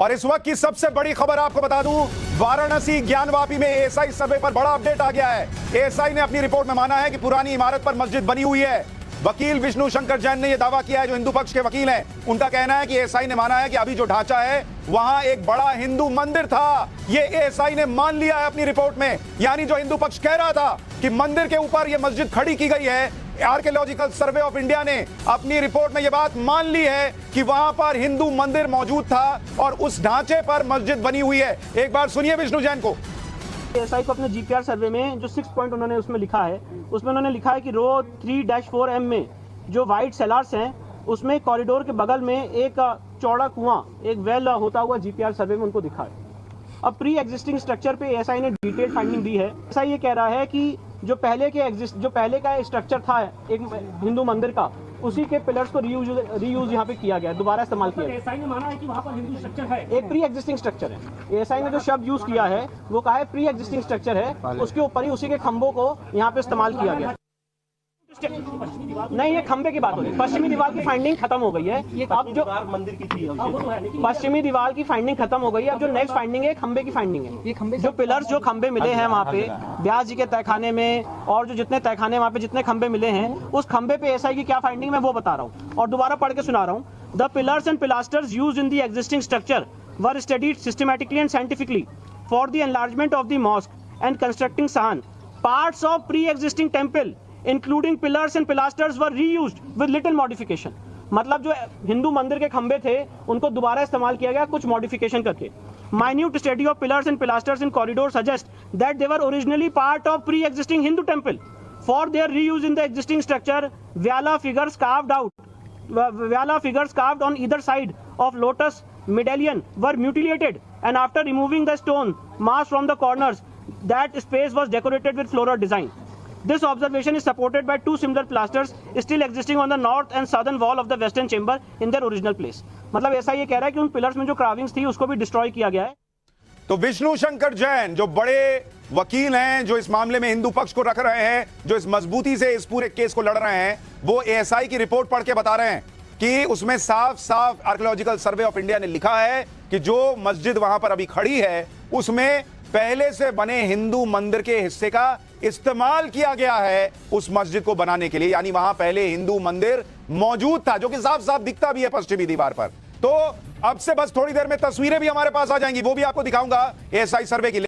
और इस वक्त की सबसे बड़ी खबर आपको बता दूं, वाराणसी ज्ञानवापी में एएसआई सर्वे पर बड़ा अपडेट आ गया है। एएसआई ने अपनी रिपोर्ट में माना है कि पुरानी इमारत पर मस्जिद बनी हुई है। वकील विष्णु शंकर जैन ने यह दावा किया है, जो हिंदू पक्ष के वकील हैं। उनका कहना है कि एएसआई ने माना है कि अभी जो ढांचा है वहां एक बड़ा हिंदू मंदिर था। यह एएसआई ने मान लिया है अपनी रिपोर्ट में। यानी जो हिंदू पक्ष कह रहा था कि मंदिर के ऊपर यह मस्जिद खड़ी की गई है, आर्कियोलॉजिकल सर्वे ऑफ इंडिया ने अपनी रिपोर्ट में यह बात मान ली है कि वहां पर हिंदू मंदिर मौजूद था और उस ढांचे पर मस्जिद बनी हुई है। एक बार सुनिए विष्णु जैन को। एएसआई को अपने जीपीआर सर्वे में जो 6 पॉइंट उन्होंने उसमें लिखा है, उसमें उन्होंने लिखा है कि रो 3-4M में जो वाइट सेलार्स हैं, उसमें कॉरिडोर के बगल में एक चौड़ा कुआं, एक वेल होता हुआ जीपीआर सर्वे में उनको दिखा है। अब प्री एग्जिस्टिंग स्ट्रक्चर पे एएसआई ने डिटेल फाइंडिंग दी है। एएसआई ये कह रहा है कि जो पहले का स्ट्रक्चर था एक हिंदू मंदिर का, उसी के पिलर्स को रीयूज यहाँ पे किया गया, दोबारा इस्तेमाल किया गया। एएसआई ने माना है कि वहाँ पर हिंदू स्ट्रक्चर है, एक प्री एग्जिस्टिंग स्ट्रक्चर है। एएसआई ने जो शब्द यूज किया है वो कहा है प्री एग्जिस्टिंग स्ट्रक्चर है, उसके ऊपर ही उसी के खंभों को यहाँ पे इस्तेमाल किया गया। नहीं, ये खंबे की बात हो रही है। पश्चिमी दीवार की फाइंडिंग खत्म हो गई है। अब जो मंदिर की थी, पश्चिमी दीवार की फाइंडिंग खत्म हो गई है। अब जो नेक्स्ट फाइंडिंग है खंबे की फाइंडिंग है। ये खंबे जो पिलर्स जो खंबे मिले हैं वहाँ पे व्यास जी के तहखाने में, और जो जितने तहखाने वहाँ पे जितने खंबे मिले हैं, उस खंबे पे एएसआई की क्या फाइंडिंग मैं वो बता रहा हूँ और दोबारा पढ़ के सुना रहा हूँ। The pillars and pilasters used in the existing structure were studied systematically and scientifically for the enlargement of the mosque and constructing sahn parts of pre existing temple including pillars and pilasters were reused with little modification. मतलब जो हिंदू मंदिर के खंबे थे उनको दोबारा इस्तेमाल किया गया कुछ मॉडिफिकेशन करके। Minute study of pillars and pilasters in corridor suggest that they were originally part of pre existing Hindu temple for their reuse in the existing structure. Vyala figures carved on either side of lotus medallion were mutilated, and after removing the stone mass from the corners, that space was decorated with floral design. This observation is supported by two similar pilasters still existing on the north and southern wall of the western chamber in their original place. मतलब ऐसा ये कह रहा है कि उन pillars में जो क्राविंग्स थी उसको भी डिस्ट्रॉय किया गया है। तो विष्णु शंकर जैन जो बड़े वकील हैं, जो इस मामले में हिंदू पक्ष को रख रहे हैं, जो इस मजबूती से इस पूरे केस को लड़ रहे हैं, वो एएसआई की रिपोर्ट पढ़ के बता रहे हैं कि उसमें साफ साफ आर्कियोलॉजिकल सर्वे ऑफ इंडिया ने लिखा है कि जो मस्जिद वहां पर अभी खड़ी है उसमें पहले से बने हिंदू मंदिर के हिस्से का इस्तेमाल किया गया है उस मस्जिद को बनाने के लिए। यानी वहां पहले हिंदू मंदिर मौजूद था, जो कि साफ साफ दिखता भी है पश्चिमी दीवार पर। तो अब से बस थोड़ी देर में तस्वीरें भी हमारे पास आ जाएंगी, वो भी आपको दिखाऊंगा एएसआई सर्वे की।